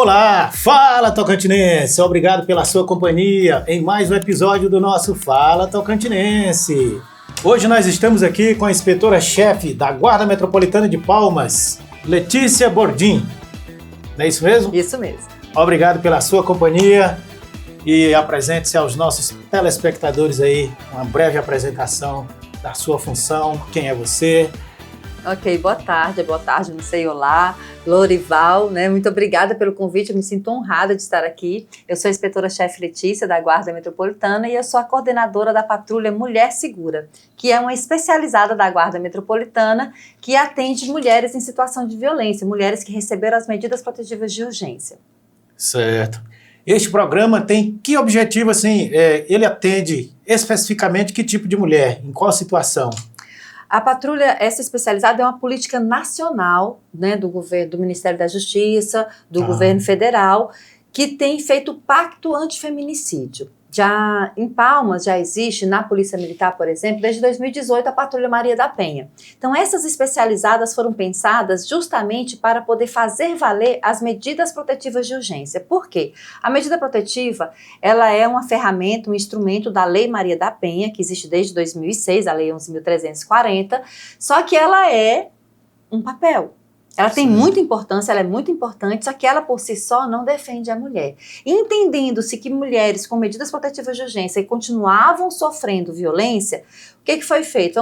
Olá, fala Tocantinense, obrigado pela sua companhia em mais um episódio do nosso Fala Tocantinense. Hoje nós estamos aqui com a inspetora-chefe da Guarda Metropolitana de Palmas, Letícia Bordim. Não é isso mesmo? Isso mesmo. Obrigado pela sua companhia e apresente-se aos nossos telespectadores aí, uma breve apresentação da sua função, quem é você. Ok, boa tarde, não sei, olá, Lorival, né? Muito obrigada pelo convite, eu me sinto honrada de estar aqui. Eu sou a inspetora-chefe Letícia da Guarda Metropolitana e eu sou a coordenadora da Patrulha Mulher Segura, que é uma especializada da Guarda Metropolitana que atende mulheres em situação de violência, mulheres que receberam as medidas protetivas de urgência. Certo. Este programa tem que objetivo, assim, ele atende especificamente que tipo de mulher, em qual situação? A patrulha, essa especializada, é uma política nacional, né, do governo, do Ministério da Justiça, do governo federal, que tem feito pacto antifeminicídio. Já em Palmas, já existe na Polícia Militar, por exemplo, desde 2018 a Patrulha Maria da Penha. Então essas especializadas foram pensadas justamente para poder fazer valer as medidas protetivas de urgência. Por quê? A medida protetiva, ela é uma ferramenta, um instrumento da Lei Maria da Penha, que existe desde 2006, a Lei 11.340, só que ela é um papel. Ela tem muita importância, ela é muito importante, só que ela por si só não defende a mulher. Entendendo-se que mulheres com medidas protetivas de urgência continuavam sofrendo violência, o que foi feito?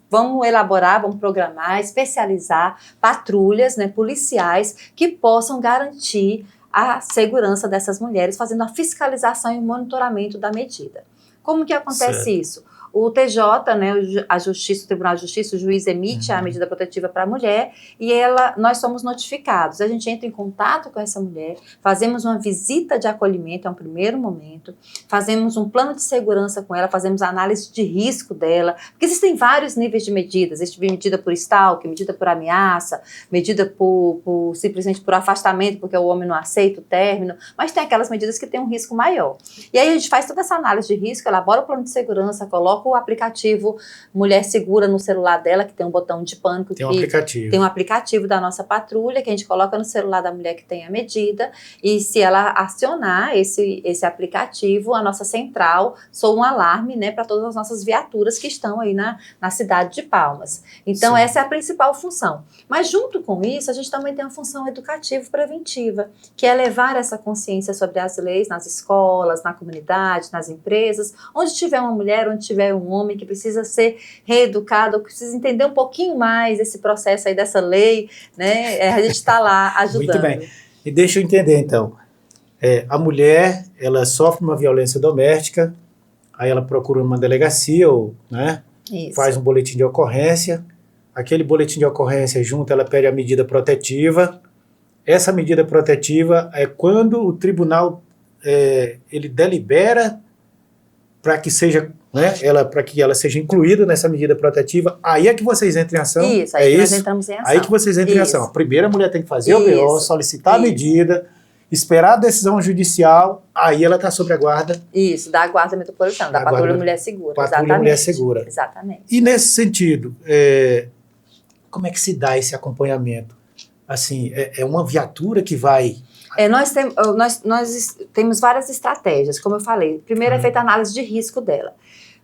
Vamos elaborar, vamos programar, especializar patrulhas, né, policiais que possam garantir a segurança dessas mulheres, fazendo a fiscalização e o monitoramento da medida. Como que acontece isso? O TJ, né, o Tribunal de Justiça, o juiz emite a medida protetiva para a mulher e nós somos notificados. A gente entra em contato com essa mulher, fazemos uma visita de acolhimento, é um primeiro momento, fazemos um plano de segurança com ela, fazemos análise de risco dela, porque existem vários níveis de medidas, existe medida por stalking, medida por ameaça, medida simplesmente por afastamento, porque o homem não aceita o término, mas tem aquelas medidas que têm um risco maior. E aí a gente faz toda essa análise de risco, elabora o plano de segurança, coloca o aplicativo Mulher Segura no celular dela, que tem um botão de pânico. Tem um aplicativo da nossa patrulha, que a gente coloca no celular da mulher que tem a medida, e se ela acionar esse aplicativo, a nossa central soa um alarme, né, para todas as nossas viaturas que estão aí na cidade de Palmas. Então, essa é a principal função. Mas, junto com isso, a gente também tem uma função educativo-preventiva, que é levar essa consciência sobre as leis nas escolas, na comunidade, nas empresas, onde tiver uma mulher, onde tiver um homem que precisa ser reeducado, que precisa entender um pouquinho mais esse processo aí dessa lei, né? A gente está lá ajudando. Muito bem. E deixa eu entender, então. A mulher, ela sofre uma violência doméstica, aí ela procura uma delegacia, né? Faz um boletim de ocorrência, aquele boletim de ocorrência junto, ela pede a medida protetiva. Essa medida protetiva é quando o tribunal ele delibera para que seja, né, para que ela seja incluída nessa medida protetiva, aí é que vocês entram em ação. Isso, aí nós entramos em ação. Aí que vocês entram em ação. A primeira mulher tem que fazer o BO, solicitar a medida, esperar a decisão judicial, aí ela está sob a guarda. Isso, da Guarda Metropolitana, da Patrulha Mulher Segura. Patrulha Mulher Segura. Exatamente. E nesse sentido, como é que se dá esse acompanhamento? Assim, é uma viatura que vai... Nós temos várias estratégias, como eu falei. Primeiro é feita a análise de risco dela.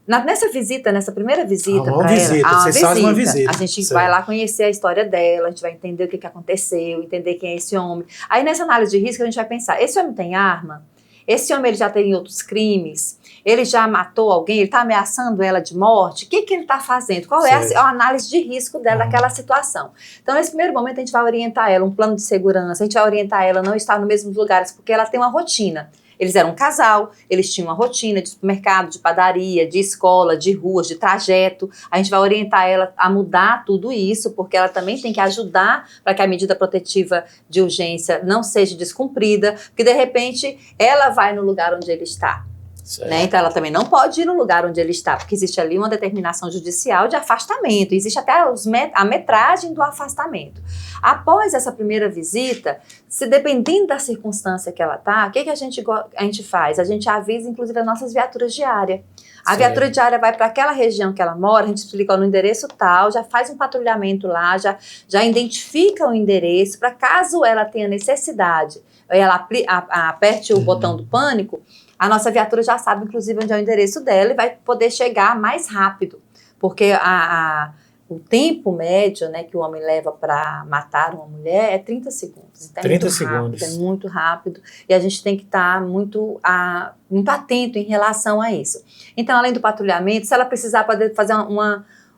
Nessa primeira visita para ela, vocês fazem uma visita. A gente vai lá conhecer a história dela, a gente vai entender o que aconteceu, entender quem é esse homem. Aí nessa análise de risco a gente vai pensar, esse homem tem arma? Esse homem ele já tem outros crimes? Ele já matou alguém? Ele está ameaçando ela de morte? O que ele está fazendo? Qual é a análise de risco dela daquela situação? Então, nesse primeiro momento, a gente vai orientar ela, um plano de segurança, a gente vai orientar ela a não estar nos mesmos lugares, porque ela tem uma rotina. Eles eram um casal, eles tinham uma rotina de supermercado, de padaria, de escola, de ruas, de trajeto. A gente vai orientar ela a mudar tudo isso, porque ela também tem que ajudar para que a medida protetiva de urgência não seja descumprida, porque de repente ela vai no lugar onde ele está. Né? Então, ela também não pode ir no lugar onde ele está, porque existe ali uma determinação judicial de afastamento, existe até a metragem do afastamento. Após essa primeira visita, se dependendo da circunstância que ela está, o que a gente faz? A gente avisa, inclusive, as nossas viaturas diárias. A viatura diária vai para aquela região que ela mora, a gente explica no endereço tal, já faz um patrulhamento lá, já identifica o endereço, para caso ela tenha necessidade, ela aperte o botão do pânico, a nossa viatura já sabe, inclusive, onde é o endereço dela e vai poder chegar mais rápido. Porque o tempo médio, né, que o homem leva para matar uma mulher é 30 segundos. Então, 30 segundos. É muito rápido. E a gente tem que estar muito atento em relação a isso. Então, além do patrulhamento, se ela precisar fazer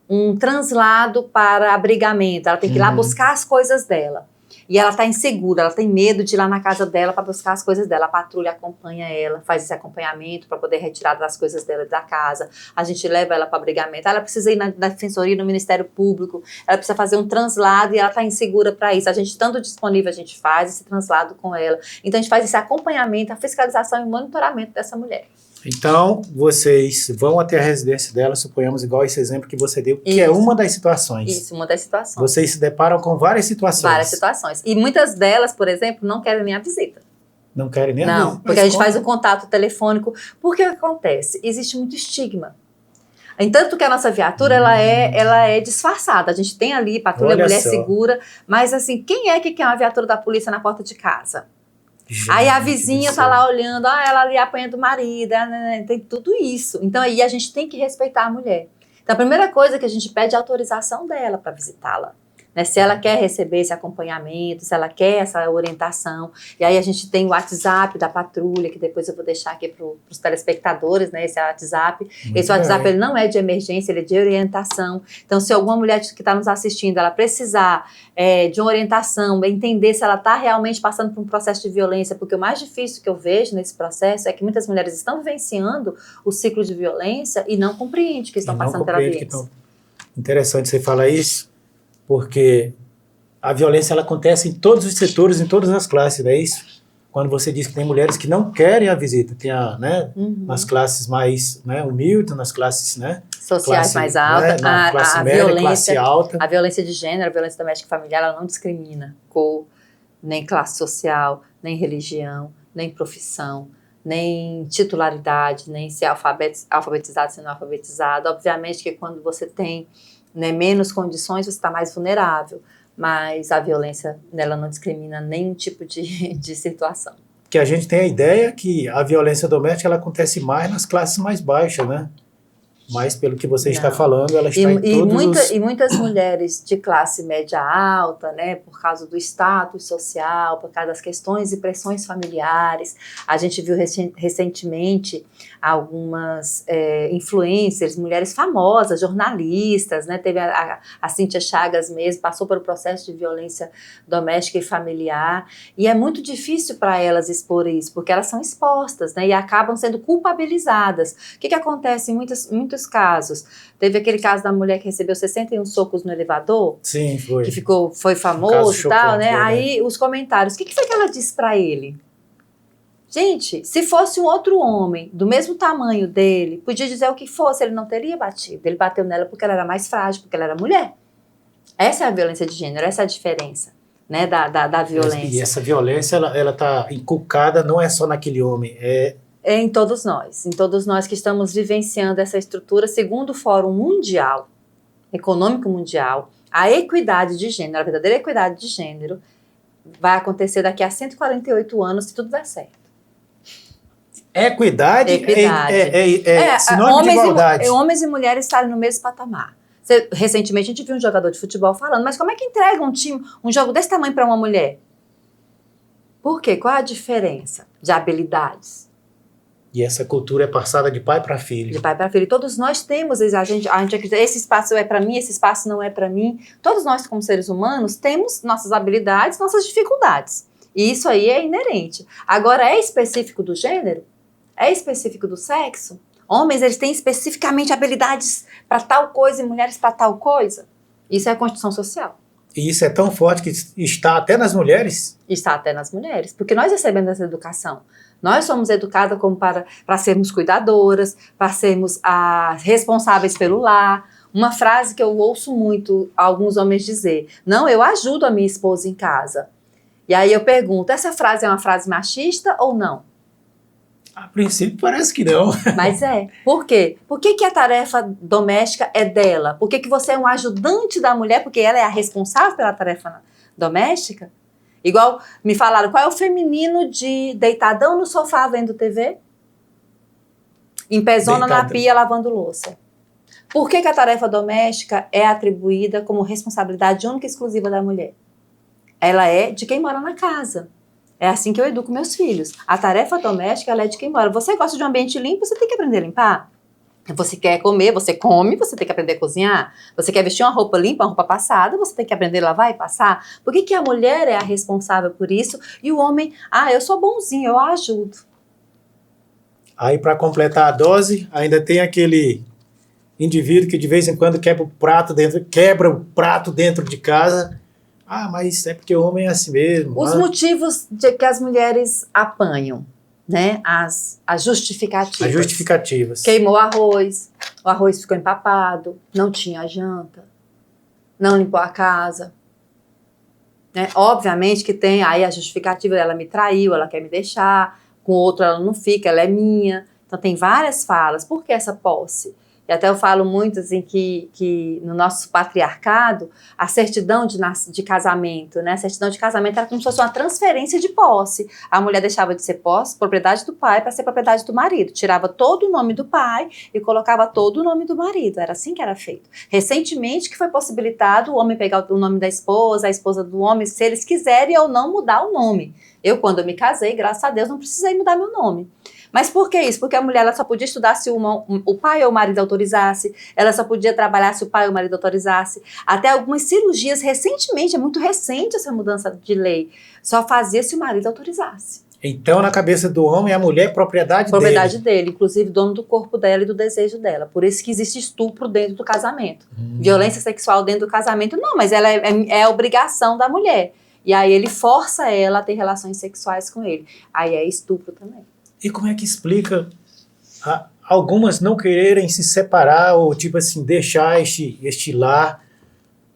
um translado para abrigamento, ela tem que ir lá buscar as coisas dela. E ela está insegura, ela tem medo de ir lá na casa dela para buscar as coisas dela. A patrulha acompanha ela, faz esse acompanhamento para poder retirar das coisas dela da casa. A gente leva ela para abrigamento. Ela precisa ir na defensoria, no Ministério Público. Ela precisa fazer um translado e ela está insegura para isso. A gente, estando disponível, a gente faz esse translado com ela. Então, a gente faz esse acompanhamento, a fiscalização e o monitoramento dessa mulher. Então, vocês vão até a residência dela, suponhamos, igual esse exemplo que você deu, que é uma das situações. Isso, uma das situações. Vocês se deparam com várias situações. Várias situações. E muitas delas, por exemplo, não querem nem a visita. Não querem nem a visita? Não, porque a gente faz o contato telefônico. Porque o que acontece? Existe muito estigma. Entanto que a nossa viatura, ela é disfarçada. A gente tem ali patrulha mulher segura, mas assim, quem é que quer uma viatura da polícia na porta de casa? Gente, aí a vizinha tá lá olhando, ela ali apanhando o marido, tem tudo isso. Então aí a gente tem que respeitar a mulher. Então a primeira coisa que a gente pede é a autorização dela para visitá-la. Né, se ela quer receber esse acompanhamento, se ela quer essa orientação. E aí a gente tem o WhatsApp da patrulha, que depois eu vou deixar aqui para os telespectadores, né, esse WhatsApp. Esse WhatsApp ele não é de emergência, ele é de orientação. Então, se alguma mulher que está nos assistindo, ela precisar de uma orientação, entender se ela está realmente passando por um processo de violência, porque o mais difícil que eu vejo nesse processo é que muitas mulheres estão vivenciando o ciclo de violência e não compreendem que estão passando pela violência. Interessante você falar isso, porque a violência ela acontece em todos os setores, em todas as classes, não é isso? Quando você diz que tem mulheres que não querem a visita, tem nas classes mais humildes, nas classes sociais mais altas, classe média, violência, classe alta. A violência de gênero, a violência doméstica e familiar, ela não discrimina cor, nem classe social, nem religião, nem profissão, nem titularidade, nem se é alfabetizado, se não é alfabetizado. Obviamente que quando você tem menos condições, você está mais vulnerável, mas a violência ela não discrimina nenhum tipo de situação. Que a gente tem a ideia que a violência doméstica ela acontece mais nas classes mais baixas, né? Mas pelo que você está falando, ela está em todos E muitas mulheres de classe média alta, né, por causa do status social, por causa das questões e pressões familiares. A gente viu recentemente algumas influencers, mulheres famosas, jornalistas, né, teve a Cíntia Chagas mesmo, passou pelo processo de violência doméstica e familiar, e é muito difícil para elas expor isso, porque elas são expostas, né, e acabam sendo culpabilizadas. O que acontece em muitos casos? Teve aquele caso da mulher que recebeu 61 socos no elevador. Sim, foi. Que foi famoso e tal, né? Aí os comentários, o que foi que ela disse pra ele? Gente, se fosse um outro homem do mesmo tamanho dele, podia dizer o que fosse, ele não teria batido. Ele bateu nela porque ela era mais frágil, porque ela era mulher. Essa é a violência de gênero, essa é a diferença, né, da violência. E essa violência, ela tá inculcada, não é só naquele homem, é em todos nós que estamos vivenciando essa estrutura, segundo o Fórum Mundial, Econômico Mundial, a equidade de gênero, a verdadeira equidade de gênero, vai acontecer daqui a 148 anos, se tudo der certo. Equidade é sinônimo de igualdade. Homens e mulheres estarem no mesmo patamar. Recentemente a gente viu um jogador de futebol falando, mas como é que entrega um jogo desse tamanho para uma mulher? Por quê? Qual a diferença de habilidades? E essa cultura é passada de pai para filho. De pai para filho. E todos nós temos, a gente acredita, esse espaço é para mim, esse espaço não é para mim. Todos nós, como seres humanos, temos nossas habilidades, nossas dificuldades. E isso aí é inerente. Agora, é específico do gênero? É específico do sexo? Homens, eles têm especificamente habilidades para tal coisa e mulheres para tal coisa? Isso é a construção social. E isso é tão forte que está até nas mulheres? Está até nas mulheres, porque nós recebemos essa educação. Nós somos educadas como para sermos cuidadoras, para sermos responsáveis pelo lar. Uma frase que eu ouço muito alguns homens dizer: não, eu ajudo a minha esposa em casa. E aí eu pergunto, essa frase é uma frase machista ou não? A princípio parece que não. Mas é. Por quê? Por que a tarefa doméstica é dela? Por que você é um ajudante da mulher, porque ela é a responsável pela tarefa doméstica? Igual me falaram, qual é o feminino de deitadão no sofá vendo TV? Em pezona na pia lavando louça. Por que a tarefa doméstica é atribuída como responsabilidade única e exclusiva da mulher? Ela é de quem mora na casa. É assim que eu educo meus filhos. A tarefa doméstica, ela é de quem mora. Você gosta de um ambiente limpo, você tem que aprender a limpar. Você quer comer, você come, você tem que aprender a cozinhar. Você quer vestir uma roupa limpa, uma roupa passada, você tem que aprender a lavar e passar. Por que a mulher é a responsável por isso e o homem, eu sou bonzinho, eu ajudo. Aí, para completar a dose, ainda tem aquele indivíduo que de vez em quando quebra o prato dentro de casa. Mas é porque o homem é assim mesmo. Os motivos que as mulheres apanham, né? As justificativas. As justificativas. Queimou o arroz ficou empapado, não tinha janta, não limpou a casa. Né? Obviamente que tem aí a justificativa, ela me traiu, ela quer me deixar, com outro ela não fica, ela é minha. Então tem várias falas. Por que essa posse? E até eu falo muito assim que no nosso patriarcado, a certidão de casamento, né? A certidão de casamento era como se fosse uma transferência de posse. A mulher deixava de ser posse, propriedade do pai, para ser propriedade do marido. Tirava todo o nome do pai e colocava todo o nome do marido. Era assim que era feito. Recentemente que foi possibilitado o homem pegar o nome da esposa, a esposa do homem, se eles quiserem ou não mudar o nome. Eu, quando eu me casei, graças a Deus, não precisei mudar meu nome. Mas por que isso? Porque a mulher ela só podia estudar se o pai ou o marido autorizasse, ela só podia trabalhar se o pai ou o marido autorizasse. Até algumas cirurgias, recentemente, é muito recente essa mudança de lei, só fazia se o marido autorizasse. Então, na cabeça do homem, a mulher é propriedade dele, inclusive dono do corpo dela e do desejo dela. Por isso que existe estupro dentro do casamento. Violência sexual dentro do casamento, não, mas ela é obrigação da mulher. E aí ele força ela a ter relações sexuais com ele. Aí é estupro também. E como é que explica algumas não quererem se separar ou, tipo assim, deixar este lar,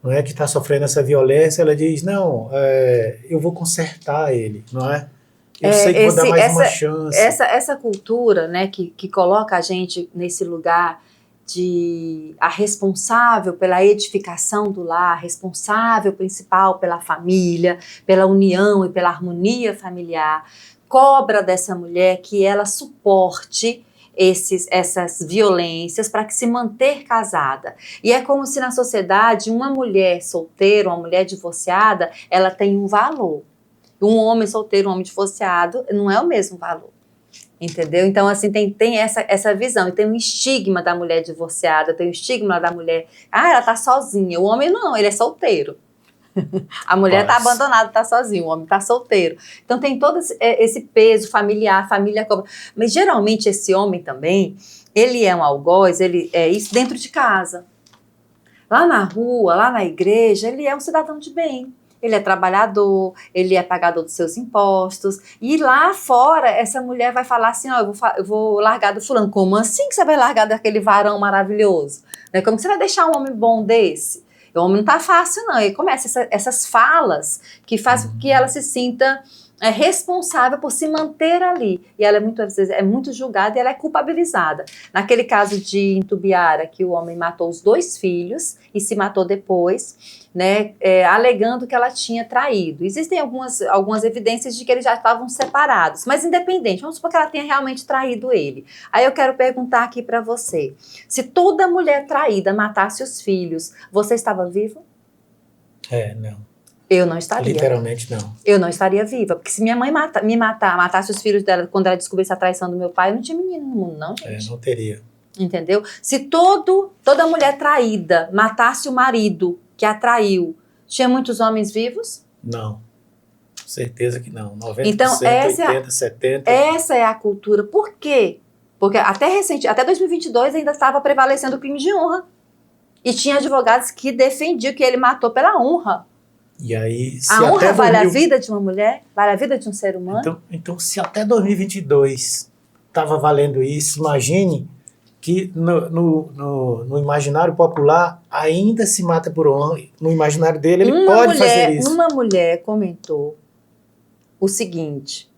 não é, que está sofrendo essa violência? Ela diz, não, eu vou consertar ele, não é? Eu sei que vou dar mais uma chance. Essa cultura, né, que coloca a gente nesse lugar de a responsável pela edificação do lar, responsável principal pela família, pela união e pela harmonia familiar, cobra dessa mulher que ela suporte essas violências para que se manter casada. E é como se na sociedade uma mulher solteira, uma mulher divorciada, ela tem um valor. Um homem solteiro, um homem divorciado, não é o mesmo valor. Entendeu? Então, assim, tem essa visão. E tem um estigma da mulher divorciada, tem um estigma da mulher, ela tá sozinha. O homem não, ele é solteiro. A mulher tá abandonada, tá sozinha, o homem tá solteiro. Então tem todo esse peso familiar, família cobra. Mas geralmente esse homem também, ele é um algoz, ele é isso dentro de casa. Lá na rua, lá na igreja, ele é um cidadão de bem. Ele é trabalhador, ele é pagador dos seus impostos. E lá fora, essa mulher vai falar assim, eu vou largar do fulano. Como assim que você vai largar daquele varão maravilhoso? Como que você vai deixar um homem bom desse? O homem não tá fácil, não. E começa essas falas que fazem com que ela se sinta responsável por se manter ali. E ela muitas vezes é muito julgada e ela é culpabilizada. Naquele caso de Itumbiara, que o homem matou os 2 filhos e se matou depois, né, alegando que ela tinha traído. Existem algumas evidências de que eles já estavam separados, mas independente, vamos supor que ela tenha realmente traído ele. Aí eu quero perguntar aqui para você, se toda mulher traída matasse os filhos, você estava vivo? Não. Eu não estaria. Literalmente não. Eu não estaria viva, porque se minha mãe matasse os filhos dela quando ela descobrisse a traição do meu pai, eu não tinha menino no mundo, não, gente. Não teria. Entendeu? Se toda mulher traída matasse o marido que a traiu, tinha muitos homens vivos? Não. Certeza que não. 90%, então, 80%, 70%. Essa é a cultura. Por quê? Porque até 2022 ainda estava prevalecendo o crime de honra. E tinha advogados que defendiam que ele matou pela honra. E aí, a honra vale a vida de uma mulher? Vale a vida de um ser humano? Então se até 2022 estava valendo isso, imagine que no imaginário popular ainda se mata por honra. No imaginário dele, ele pode fazer isso. Uma mulher comentou o seguinte,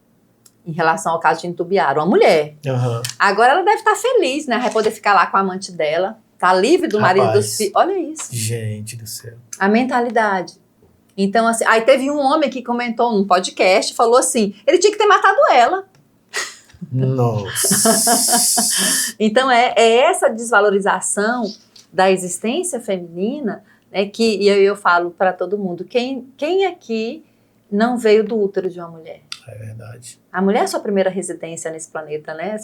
em relação ao caso de Itumbiara, uma mulher. Uhum. Agora ela deve estar feliz, né? Vai poder ficar lá com a amante dela, tá livre do marido dos filhos. Olha isso. Gente do céu. A mentalidade. Então, assim, aí teve um homem que comentou num podcast, falou assim, ele tinha que ter matado ela. Nossa. Então, é essa desvalorização da existência feminina, né, que eu falo para todo mundo, quem aqui não veio do útero de uma mulher? É verdade. A mulher é a sua primeira residência nesse planeta, né?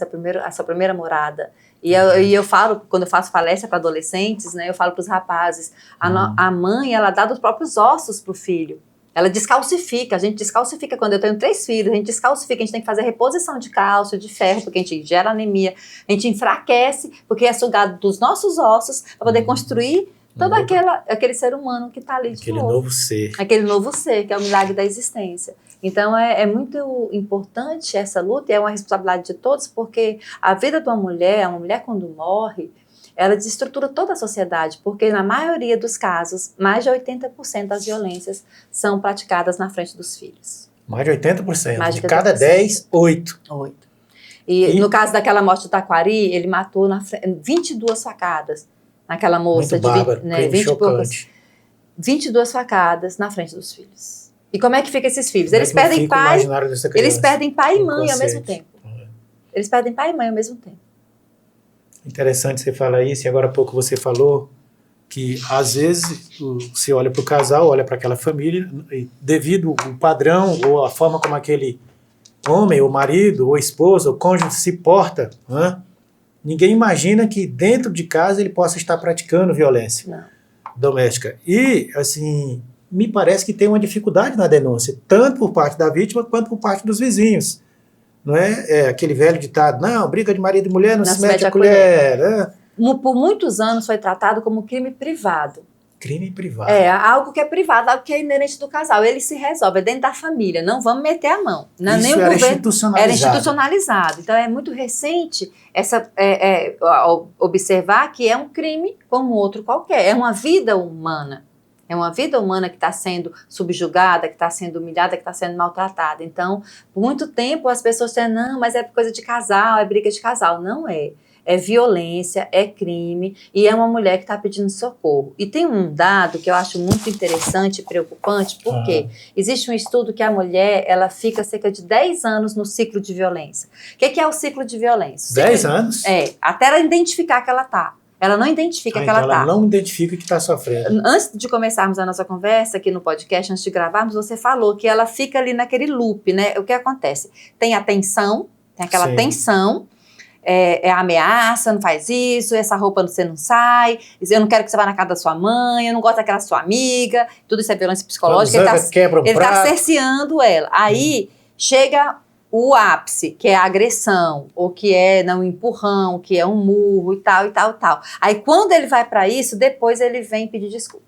A sua primeira morada. E eu falo, quando eu faço palestra para adolescentes, né, eu falo para os rapazes, a mãe, ela dá dos próprios ossos para o filho. Ela descalcifica, a gente descalcifica. Quando eu tenho 3 filhos, a gente descalcifica, a gente tem que fazer reposição de cálcio, de ferro, porque a gente gera anemia, a gente enfraquece, porque é sugado dos nossos ossos para poder construir todo aquele ser humano que está ali de novo. Aquele novo ser. Aquele novo ser, que é o milagre da existência. Então, é muito importante essa luta, e é uma responsabilidade de todos, porque a vida de uma mulher quando morre, ela desestrutura toda a sociedade, porque na maioria dos casos, mais de 80% das violências são praticadas na frente dos filhos. Mais de 80%? Mais de 80%. Cada 10, 8. 8. E no caso daquela morte do Taquari, ele matou 22 facadas naquela moça. Muito bárbaro, 20 e poucas. 22 facadas na frente dos filhos. E como é que ficam esses filhos? Eles perdem pai e mãe ao mesmo tempo. Eles perdem pai e mãe ao mesmo tempo. Interessante você falar isso, e agora há pouco você falou que às vezes você olha para o casal, olha para aquela família, e devido ao padrão ou a forma como aquele homem, ou marido, ou esposa, ou cônjuge se porta, ninguém imagina que dentro de casa ele possa estar praticando violência doméstica. E, assim, me parece que tem uma dificuldade na denúncia, tanto por parte da vítima quanto por parte dos vizinhos. Não é aquele velho ditado, não, briga de marido e mulher não se mete a colher. Né? Por muitos anos foi tratado como crime privado. Crime privado. Algo que é privado, algo que é inerente do casal. Ele se resolve, é dentro da família, não vamos meter a mão. Não, isso nem era institucionalizado. Era institucionalizado. Então é muito recente observar que é um crime como outro qualquer. É uma vida humana. É uma vida humana que está sendo subjugada, que está sendo humilhada, que está sendo maltratada. Então, por muito tempo as pessoas dizem, não, mas é coisa de casal, é briga de casal. Não é. É violência, é crime e é uma mulher que está pedindo socorro. E tem um dado que eu acho muito interessante e preocupante, porque existe um estudo que a mulher ela fica cerca de 10 anos no ciclo de violência. O que é o ciclo de violência? 10 anos? Até ela identificar que ela está. Ela não identifica que ela está. Ela não identifica que está sofrendo. Antes de começarmos a nossa conversa aqui no podcast, antes de gravarmos, você falou que ela fica ali naquele loop, né? O que acontece? Tem a tensão, tem aquela tensão, a ameaça, não faz isso, essa roupa você não sai, eu não quero que você vá na casa da sua mãe, eu não gosto daquela sua amiga, tudo isso é violência psicológica. Ele está cerceando ela. Aí chega o ápice, que é a agressão, ou que é um empurrão, que é um murro e tal, e tal, e tal. Aí quando ele vai para isso, depois ele vem pedir desculpa.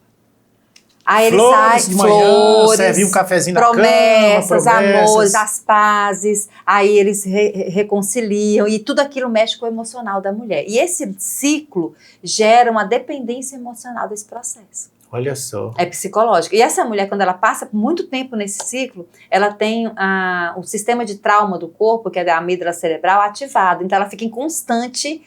Aí ele sai, flores, serve um cafezinho na promessas, cama, amores, as pazes, aí eles reconciliam e tudo aquilo mexe com o emocional da mulher. E esse ciclo gera uma dependência emocional desse processo. Olha só. É psicológico. E essa mulher, quando ela passa por muito tempo nesse ciclo, ela tem o sistema de trauma do corpo, que é da amígdala cerebral, ativado. Então ela fica em constante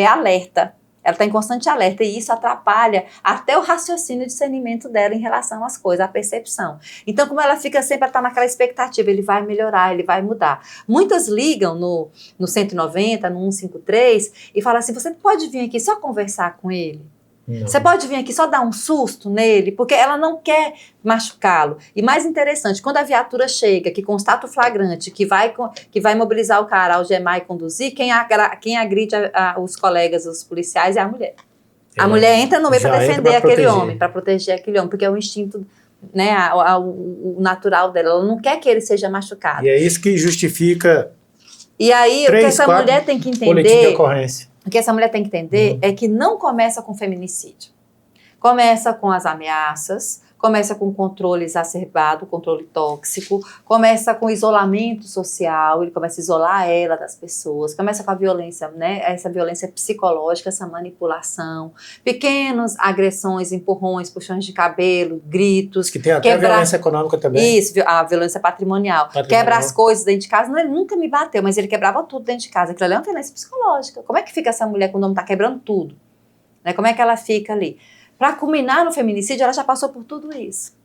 alerta. Ela está em constante alerta e isso atrapalha até o raciocínio e discernimento dela em relação às coisas, à percepção. Então, como ela fica sempre, ela está naquela expectativa, ele vai melhorar, ele vai mudar. Muitas ligam no 190, no 153 e falam assim, você pode vir aqui só conversar com ele? Não. Você pode vir aqui só dar um susto nele, porque ela não quer machucá-lo. E mais interessante, quando a viatura chega, que constata o flagrante, que vai mobilizar o cara, algemar e conduzir, quem agride os colegas, os policiais, é a mulher. A mulher entra no meio para defender aquele homem, para proteger aquele homem, porque é o instinto, né, o natural dela. Ela não quer que ele seja machucado. E é isso que justifica. E aí, o que essa mulher tem que entender. De ocorrência. O que essa mulher tem que entender é que não começa com feminicídio. Começa com as ameaças, Começa com controle exacerbado, controle tóxico, começa com isolamento social, ele começa a isolar ela das pessoas, começa com a violência, né? Essa violência psicológica, essa manipulação, pequenas agressões, empurrões, puxões de cabelo, gritos. Que tem até violência econômica também. Isso, a violência patrimonial. Quebra as coisas dentro de casa. Não, ele nunca me bateu, mas ele quebrava tudo dentro de casa. Aquilo ali é uma violência psicológica. Como é que fica essa mulher quando o homem está quebrando tudo? Né? Como é que ela fica ali? Para culminar no feminicídio, ela já passou por tudo isso.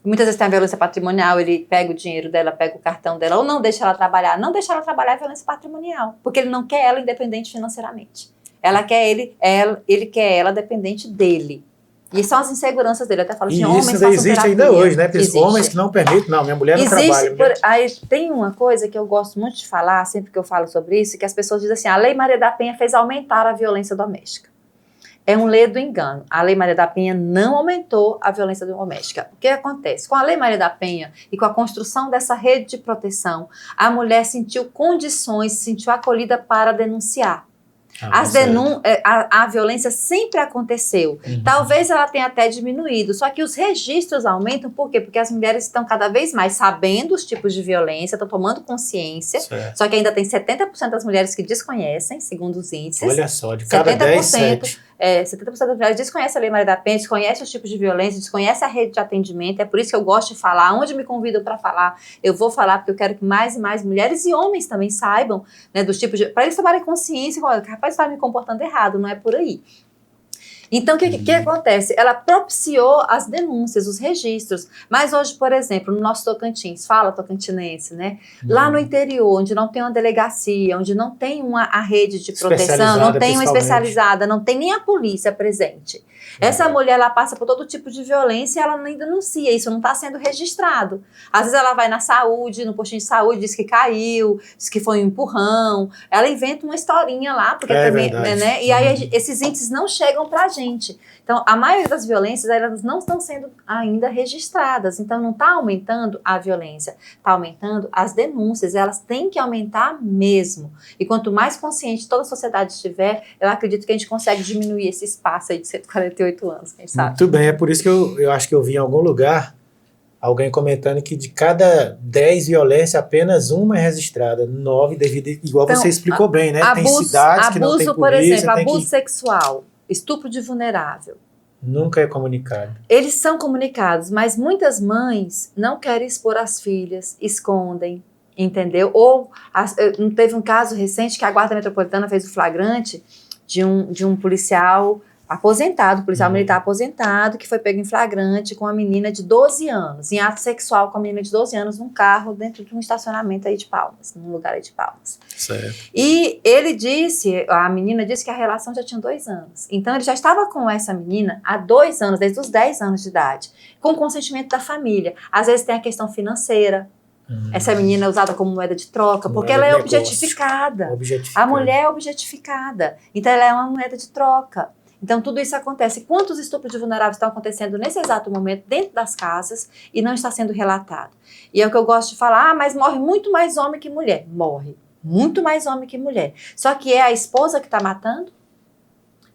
Muitas vezes tem a violência patrimonial, ele pega o dinheiro dela, pega o cartão dela, ou não deixa ela trabalhar. Não deixar ela trabalhar é violência patrimonial, porque ele não quer ela independente financeiramente. Ela quer ele quer ela dependente dele. E são as inseguranças dele. Eu até falo assim, homens façam terapia. Isso existe ainda hoje, né? Porque homens que não permitem, não, minha mulher não trabalha. Aí tem uma coisa que eu gosto muito de falar, sempre que eu falo sobre isso, que as pessoas dizem assim, a Lei Maria da Penha fez aumentar a violência doméstica. É um ledo engano. A Lei Maria da Penha não aumentou a violência doméstica. O que acontece? Com a Lei Maria da Penha e com a construção dessa rede de proteção, a mulher sentiu condições, se sentiu acolhida para denunciar. A violência sempre aconteceu. Talvez ela tenha até diminuído, só que os registros aumentam, por quê? Porque as mulheres estão cada vez mais sabendo os tipos de violência, estão tomando consciência, só que ainda tem 70% das mulheres que desconhecem, segundo os índices. Olha só, de cada 10, 7. 70% das mulheres desconhecem a Lei Maria da Penha, desconhecem os tipos de violência, desconhecem a rede de atendimento, é por isso que eu gosto de falar, onde me convidam para falar, eu vou falar, porque eu quero que mais e mais mulheres e homens também saibam, né, dos tipos de... para eles tomarem consciência, rapaz, está me comportando errado, não é por aí. Então, o que acontece? Ela propiciou as denúncias, os registros. Mas hoje, por exemplo, no nosso Tocantins, fala tocantinense, né? Lá no interior, onde não tem uma delegacia, onde não tem a rede de proteção, não tem uma especializada, não tem nem a polícia presente. Essa mulher, ela passa por todo tipo de violência e ela nem denuncia, isso não está sendo registrado. Às vezes ela vai na saúde, no postinho de saúde, diz que caiu, diz que foi um empurrão, ela inventa uma historinha lá, porque também, né? E aí esses índices não chegam pra gente. Então, a maioria das violências, elas não estão sendo ainda registradas, então não está aumentando a violência, está aumentando as denúncias, elas têm que aumentar mesmo. E quanto mais consciente toda a sociedade estiver, eu acredito que a gente consegue diminuir esse espaço aí de 148 anos, quem sabe. Muito bem, é por isso que eu acho que eu vi em algum lugar alguém comentando que de cada 10 violências, apenas uma é registrada, 9 devido, igual então, você explicou bem, né? Tem cidades que não tem polícia. Abuso, por exemplo, abuso sexual, estupro de vulnerável. Nunca é comunicado. Eles são comunicados, mas muitas mães não querem expor as filhas, escondem, entendeu? Ou teve um caso recente que a Guarda Metropolitana fez o flagrante de um policial aposentado, policial militar aposentado, que foi pego em flagrante com uma menina de 12 anos, em ato sexual com a menina de 12 anos, num carro dentro de um estacionamento aí de Palmas, num lugar aí de Palmas. Certo. E a menina disse que a relação já tinha 2 anos. Então ele já estava com essa menina há 2 anos, desde os 10 anos de idade, com o consentimento da família. Às vezes tem a questão financeira. Essa menina é usada como moeda de troca, porque ela é objetificada. A mulher é objetificada. Então ela é uma moeda de troca. Então, tudo isso acontece. Quantos estupros de vulneráveis estão acontecendo nesse exato momento dentro das casas e não está sendo relatado? E é o que eu gosto de falar, mas morre muito mais homem que mulher. Morre muito mais homem que mulher. Só que é a esposa que está matando?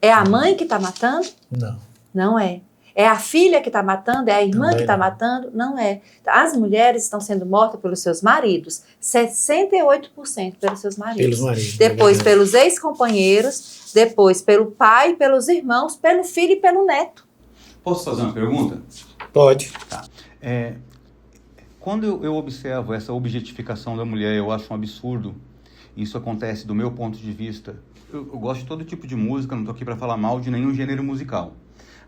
É a mãe que está matando? Não. Não é. É a filha que está matando? É a irmã que está matando? Não é. As mulheres estão sendo mortas pelos seus maridos, 68% pelos seus maridos. Pelos maridos. Depois pelos ex-companheiros, depois pelo pai, pelos irmãos, pelo filho e pelo neto. Posso fazer uma pergunta? Pode. Tá. Quando eu observo essa objetificação da mulher, eu acho um absurdo. Isso acontece do meu ponto de vista. Eu gosto de todo tipo de música, não estou aqui para falar mal de nenhum gênero musical.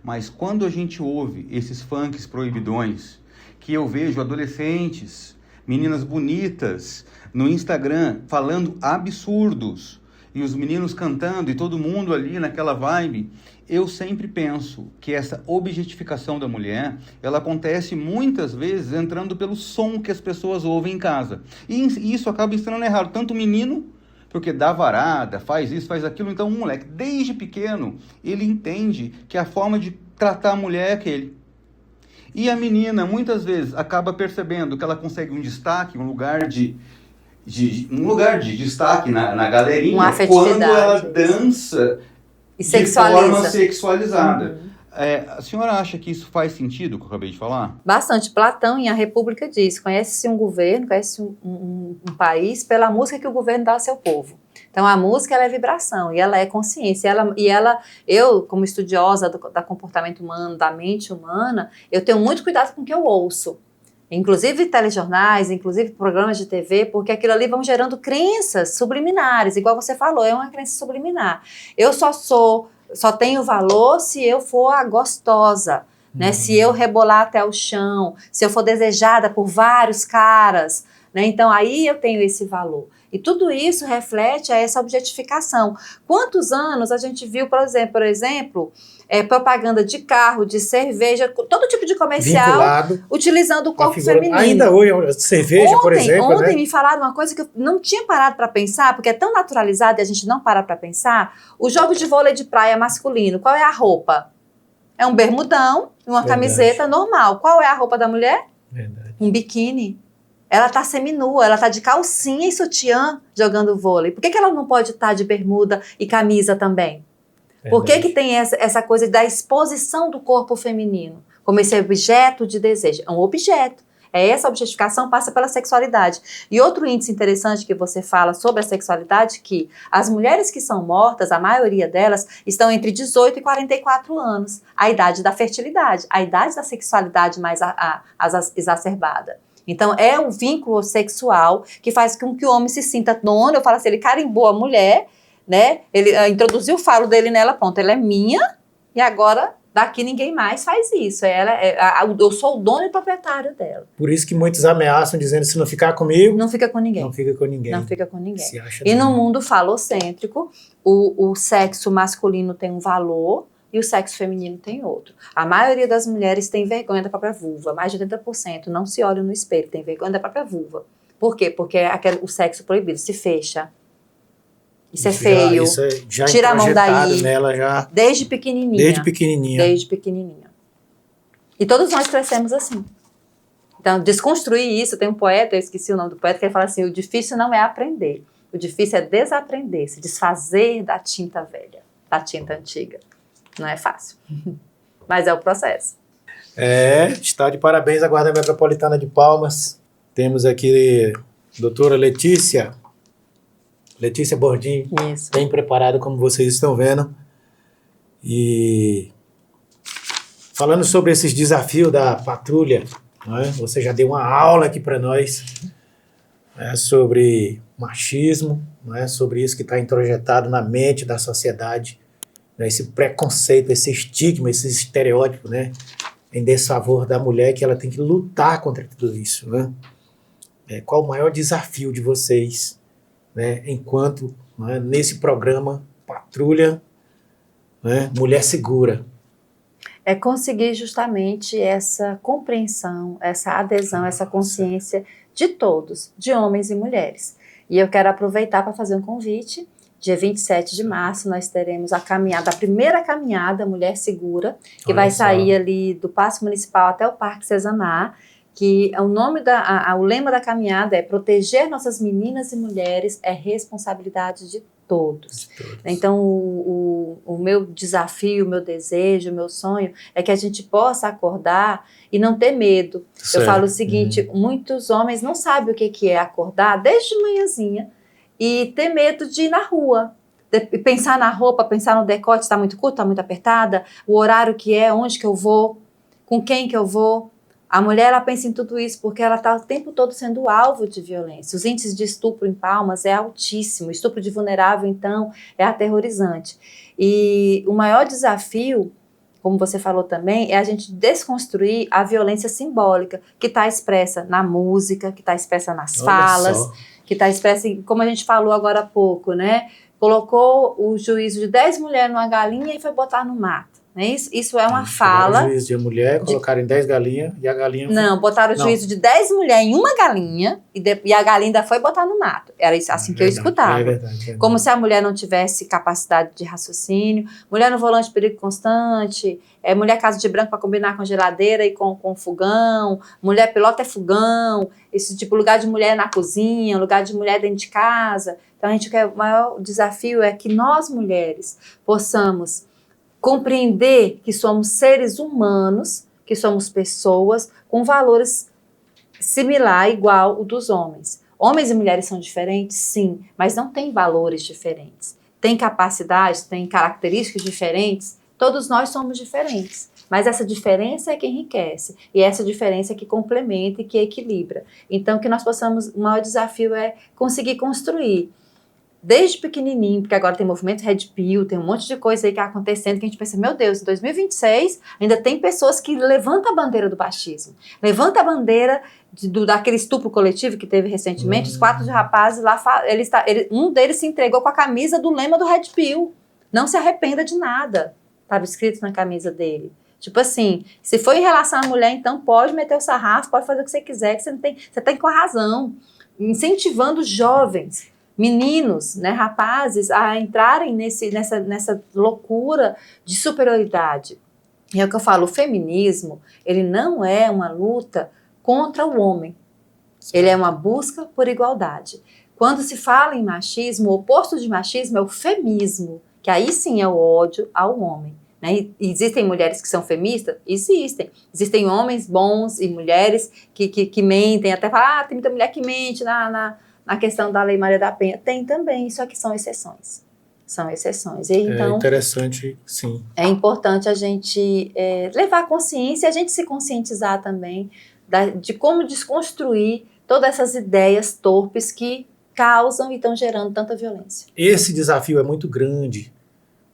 Mas quando a gente ouve esses funks proibidões, que eu vejo adolescentes, meninas bonitas, no Instagram, falando absurdos, e os meninos cantando, e todo mundo ali naquela vibe, eu sempre penso que essa objetificação da mulher, ela acontece muitas vezes entrando pelo som que as pessoas ouvem em casa. E isso acaba estando errado, tanto o menino, porque dá varada, faz isso, faz aquilo. Então, o moleque, desde pequeno, ele entende que a forma de tratar a mulher é aquele. E a menina, muitas vezes, acaba percebendo que ela consegue um destaque, um lugar de destaque na galerinha, quando ela dança e de forma sexualizada. A senhora acha que isso faz sentido, o que eu acabei de falar? Bastante. Platão, em A República, diz: conhece-se um governo, conhece um país pela música que o governo dá ao seu povo. Então, a música, ela é vibração, e ela é consciência. Eu, como estudiosa do comportamento humano, da mente humana, eu tenho muito cuidado com o que eu ouço. Inclusive telejornais, inclusive programas de TV, porque aquilo ali vão gerando crenças subliminares, igual você falou, é uma crença subliminar. Eu só tenho valor se eu for a gostosa, né? Se eu rebolar até o chão, se eu for desejada por vários caras, né? Então aí eu tenho esse valor. E tudo isso reflete essa objetificação. Quantos anos a gente viu, por exemplo, propaganda de carro, de cerveja, todo tipo de comercial vinculado, utilizando o corpo feminino. Ainda hoje, cerveja, por exemplo. Ontem me falaram uma coisa que eu não tinha parado para pensar, porque é tão naturalizado e a gente não para para pensar. O jogo de vôlei de praia masculino, qual é a roupa? É um bermudão e uma camiseta normal. Qual é a roupa da mulher? Verdade. Um biquíni. Ela tá seminua, ela tá de calcinha e sutiã jogando vôlei. Por que ela não pode estar de bermuda e camisa também? Por que tem essa coisa da exposição do corpo feminino como esse objeto de desejo? É um objeto. Essa objetificação passa pela sexualidade. E outro índice interessante que você fala sobre a sexualidade, que as mulheres que são mortas, a maioria delas, estão entre 18 e 44 anos. A idade da fertilidade, a idade da sexualidade mais exacerbada. Então, é o vínculo sexual que faz com que o homem se sinta dono. Eu falo assim, ele carimbou a mulher, né? Ele introduziu o falo dele nela, pronto, ela é minha, e agora daqui ninguém mais faz isso. Eu sou o dono e proprietário dela. Por isso que muitos ameaçam, dizendo, se não ficar comigo... Não fica com ninguém. Não fica com ninguém. Não fica com ninguém. Se acha e no mundo falocêntrico, o sexo masculino tem um valor e o sexo feminino tem outro. A maioria das mulheres tem vergonha da própria vulva. Mais de 80% não se olham no espelho, tem vergonha da própria vulva. Por quê? Porque o sexo proibido se fecha. Isso é feio. Isso já tira a mão daí. Nela já. Desde pequenininha. Desde pequenininha. Desde pequenininha. E todos nós crescemos assim. Então, desconstruir isso, tem um poeta, eu esqueci o nome do poeta, que ele fala assim, o difícil não é aprender, o difícil é desaprender, se desfazer da tinta velha, da tinta antiga. Não é fácil, mas é o processo. Está de parabéns a Guarda Metropolitana de Palmas. Temos aqui a doutora Letícia Bordim, bem preparada, como vocês estão vendo. E falando sobre esses desafios da patrulha, não é? Você já deu uma aula aqui para nós, sobre machismo, não é? Sobre isso que está introjetado na mente da sociedade, né? Esse preconceito, esse estigma, esse estereótipo, né? Em desfavor da mulher, que ela tem que lutar contra tudo isso, né? Qual o maior desafio de vocês, né, enquanto, né, nesse programa Patrulha, né, Mulher Segura? É conseguir justamente essa compreensão, essa adesão, essa consciência de todos, de homens e mulheres. E eu quero aproveitar para fazer um convite. Dia 27 de março nós teremos a primeira caminhada Mulher Segura, que vai sair ali do Paço Municipal até o Parque Cesamar, que o lema da caminhada é proteger nossas meninas e mulheres é responsabilidade de todos. Então, o meu desafio, o meu desejo, o meu sonho é que a gente possa acordar e não ter medo. Certo. Eu falo o seguinte, muitos homens não sabem o que é acordar desde manhãzinha e ter medo de ir na rua. Pensar na roupa, pensar no decote, está muito curto, está muito apertada, o horário que é, onde que eu vou, com quem que eu vou. A mulher, ela pensa em tudo isso porque ela está o tempo todo sendo alvo de violência. Os índices de estupro em Palmas é altíssimo. Estupro de vulnerável, então, é aterrorizante. E o maior desafio, como você falou também, é a gente desconstruir a violência simbólica que está expressa na música, que está expressa nas falas, que está expressa, como a gente falou agora há pouco, né? Colocou o juízo de 10 mulheres numa galinha e foi botar no mato. Isso é uma fala. O juízo de mulher, colocaram em 10 galinhas e a galinha... Não, botaram o juízo de 10 mulheres em uma galinha e a galinha ainda foi botar no mato. Era isso, assim que eu escutava. É verdade. Como se a mulher não tivesse capacidade de raciocínio. Mulher no volante perigo constante. Mulher casa de branco para combinar com geladeira e com fogão. Mulher pilota é fogão. Esse tipo, lugar de mulher na cozinha, lugar de mulher dentro de casa. Então, o maior desafio é que nós, mulheres, possamos compreender que somos seres humanos, que somos pessoas com valores similar, igual o dos homens. Homens e mulheres são diferentes, sim, mas não têm valores diferentes. Têm capacidades, têm características diferentes, todos nós somos diferentes. Mas essa diferença é que enriquece, e essa diferença é que complementa e que equilibra. Então, que nós possamos, o maior desafio é conseguir construir, desde pequenininho, porque agora tem movimento Red Pill, tem um monte de coisa aí que está acontecendo, que a gente pensa, meu Deus, em 2026 ainda tem pessoas que levantam a bandeira do machismo, levanta a bandeira daquele estupro coletivo que teve recentemente, os 4 rapazes lá, um deles se entregou com a camisa do lema do Red Pill, não se arrependa de nada, estava escrito na camisa dele. Tipo assim, se for em relação à mulher, então pode meter o sarrafo, pode fazer o que você quiser, que você tem com a razão. Incentivando jovens, meninos, né, rapazes, a entrarem nessa loucura de superioridade. E é o que eu falo, o feminismo, ele não é uma luta contra o homem. Ele é uma busca por igualdade. Quando se fala em machismo, o oposto de machismo é o femismo, que aí sim é o ódio ao homem. Né? E existem mulheres que são feministas? Existem. Existem homens bons e mulheres que mentem, até falar, tem muita mulher que mente na questão da Lei Maria da Penha. Tem também, só que são exceções. São exceções. E, então, é interessante, sim. É importante a gente levar consciência e a gente se conscientizar também de como desconstruir todas essas ideias torpes que causam e estão gerando tanta violência. Esse desafio é muito grande.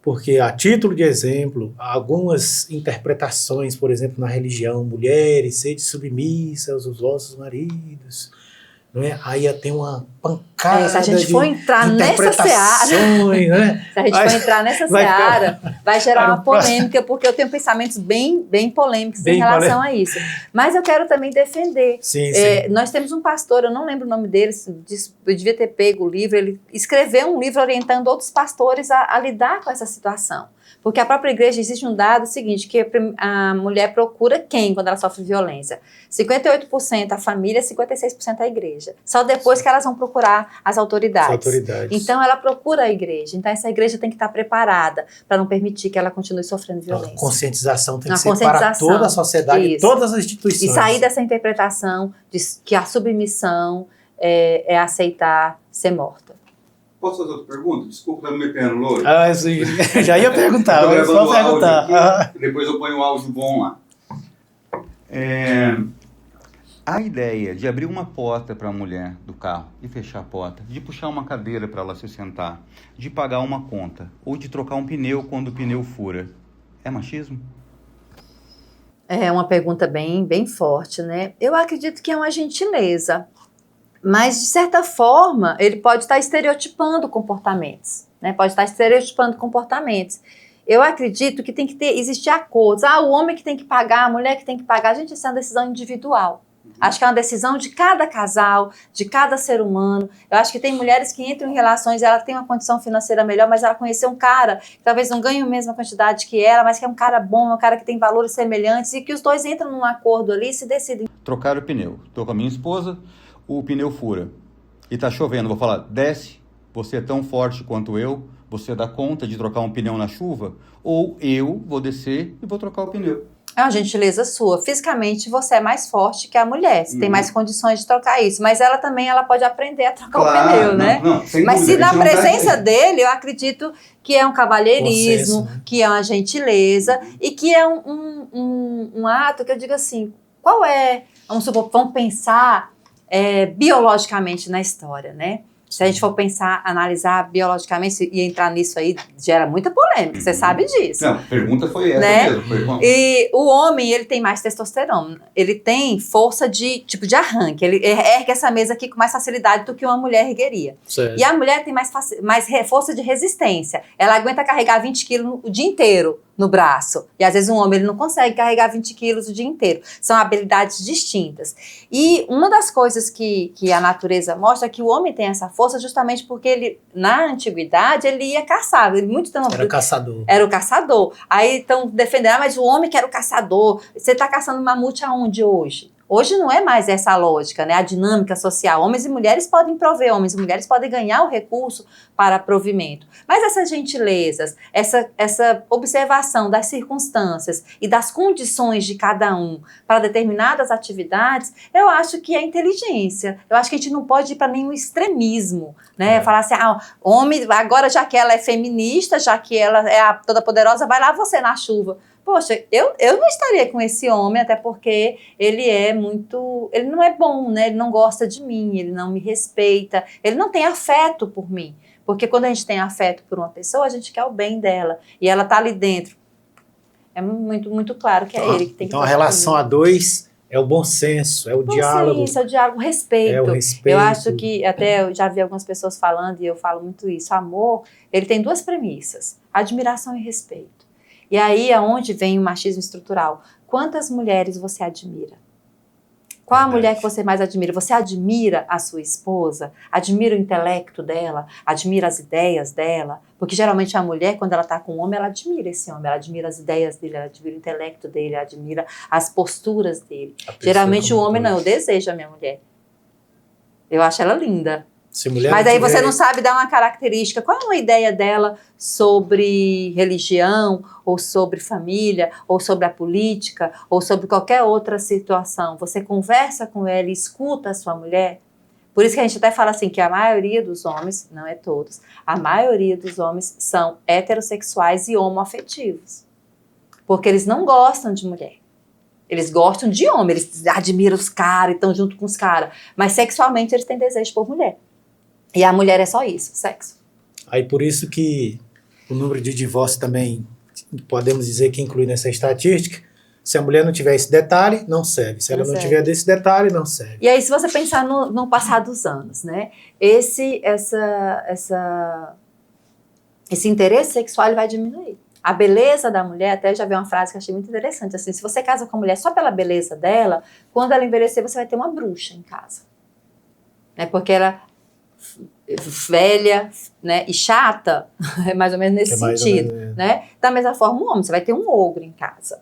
Porque, a título de exemplo, algumas interpretações, por exemplo, na religião, mulheres, sede submissa aos vossos maridos, não é? Aí tem uma pancada se a gente for entrar nessa seara, né? Se a gente for entrar nessa seara, vai gerar uma polêmica, porque eu tenho pensamentos bem polêmicos em relação a isso. Mas eu quero também defender. Sim, sim. Nós temos um pastor, eu não lembro o nome dele, eu devia ter pego o livro, ele escreveu um livro orientando outros pastores a lidar com essa situação. Porque a própria igreja, existe um dado seguinte, que a mulher procura quem quando ela sofre violência? 58% a família, 56% a igreja. Só depois que elas vão procurar as autoridades. Então ela procura a igreja. Então essa igreja tem que estar preparada para não permitir que ela continue sofrendo violência. A conscientização tem que ser para toda a sociedade e todas as instituições. E sair dessa interpretação de que a submissão é aceitar ser morta. Posso fazer outra pergunta? Desculpa, tá me metendo louco. Sim. Já ia perguntar. Eu tô só perguntar. Aqui, depois eu ponho o áudio bom lá. A ideia de abrir uma porta para a mulher do carro e fechar a porta, de puxar uma cadeira para ela se sentar, de pagar uma conta ou de trocar um pneu quando o pneu fura, é machismo? É uma pergunta bem forte, né? Eu acredito que é uma gentileza. Mas, de certa forma, ele pode estar estereotipando comportamentos, né? Eu acredito que tem que existir acordos. O homem que tem que pagar, a mulher que tem que pagar. Gente, isso é uma decisão individual. Acho que é uma decisão de cada casal, de cada ser humano. Eu acho que tem mulheres que entram em relações, ela tem uma condição financeira melhor, mas ela conheceu um cara que talvez não ganhe a mesma quantidade que ela, mas que é um cara bom, um cara que tem valores semelhantes, e que os dois entram num acordo ali e se decidem. Trocar o pneu. Estou com a minha esposa, o pneu fura e tá chovendo, vou falar, desce, você é tão forte quanto eu, você dá conta de trocar um pneu na chuva, ou eu vou descer e vou trocar o pneu. É uma gentileza sua. Fisicamente, você é mais forte que a mulher, você tem mais condições de trocar isso, mas ela também ela pode aprender a trocar o pneu, né? Mas se na presença dele, eu acredito que é um cavalheirismo, consenso, que é uma gentileza, e que é um ato que eu digo assim, qual é, vamos pensar biologicamente na história, né? Se a gente for pensar, analisar biologicamente e entrar nisso aí, gera muita polêmica, você sabe disso. Não, a pergunta foi essa, né? Mesmo. E o homem, ele tem mais testosterona, ele tem força de arranque, ele ergue essa mesa aqui com mais facilidade do que uma mulher ergueria. Certo. E a mulher tem mais força de resistência, ela aguenta carregar 20 quilos o dia inteiro no braço. E às vezes um homem ele não consegue carregar 20 quilos o dia inteiro. São habilidades distintas. E uma das coisas que a natureza mostra é que o homem tem essa força justamente porque ele, na antiguidade, ele ia caçar. Era o caçador. Aí estão defendendo, mas o homem que era o caçador. Você está caçando mamute aonde hoje? Hoje não é mais essa a lógica, né? A dinâmica social. Homens e mulheres podem prover, homens e mulheres podem ganhar o recurso para provimento. Mas essas gentilezas, essa observação das circunstâncias e das condições de cada um para determinadas atividades, eu acho que é inteligência. Eu acho que a gente não pode ir para nenhum extremismo, né? Falar assim, homem, agora já que ela é feminista, já que ela é a toda poderosa, vai lá você na chuva. Poxa, eu não estaria com esse homem, até porque ele não é bom, né? Ele não gosta de mim, ele não me respeita, ele não tem afeto por mim. Porque quando a gente tem afeto por uma pessoa, a gente quer o bem dela. E ela tá ali dentro. É muito, muito claro que é ele que tem que... Então a relação a dois é o bom senso, é o diálogo. Isso, é o diálogo, o respeito. É o respeito. Eu acho que, até eu já vi algumas pessoas falando, e eu falo muito isso, amor, ele tem duas premissas, admiração e respeito. E aí é onde vem o machismo estrutural. Quantas mulheres você admira? Qual a mulher que você mais admira? Você admira a sua esposa? Admira o intelecto dela? Admira as ideias dela? Porque geralmente a mulher, quando ela está com um homem, ela admira esse homem, ela admira as ideias dele, ela admira o intelecto dele, ela admira as posturas dele. Geralmente o homem não, eu desejo a minha mulher. Eu acho ela linda. Mas aí você não sabe dar uma característica. Qual é uma ideia dela sobre religião, ou sobre família, ou sobre a política, ou sobre qualquer outra situação? Você conversa com ela e escuta a sua mulher? Por isso que a gente até fala assim, que a maioria dos homens, não é todos, a maioria dos homens são heterossexuais e homoafetivos. Porque eles não gostam de mulher. Eles gostam de homem, eles admiram os caras e estão junto com os caras. Mas sexualmente eles têm desejo por mulher. E a mulher é só isso, sexo. Aí por isso que o número de divórcio também, podemos dizer que inclui nessa estatística, se a mulher não tiver esse detalhe, não serve. Se ela não tiver desse detalhe, não serve. E aí se você pensar no passar dos anos, né? Esse interesse sexual ele vai diminuir. A beleza da mulher, até já vi uma frase que eu achei muito interessante, assim, se você casa com a mulher só pela beleza dela, quando ela envelhecer você vai ter uma bruxa em casa. Porque ela... velha, né, e chata, é mais ou menos nesse sentido, né? Da mesma forma, um homem, você vai ter um ogro em casa.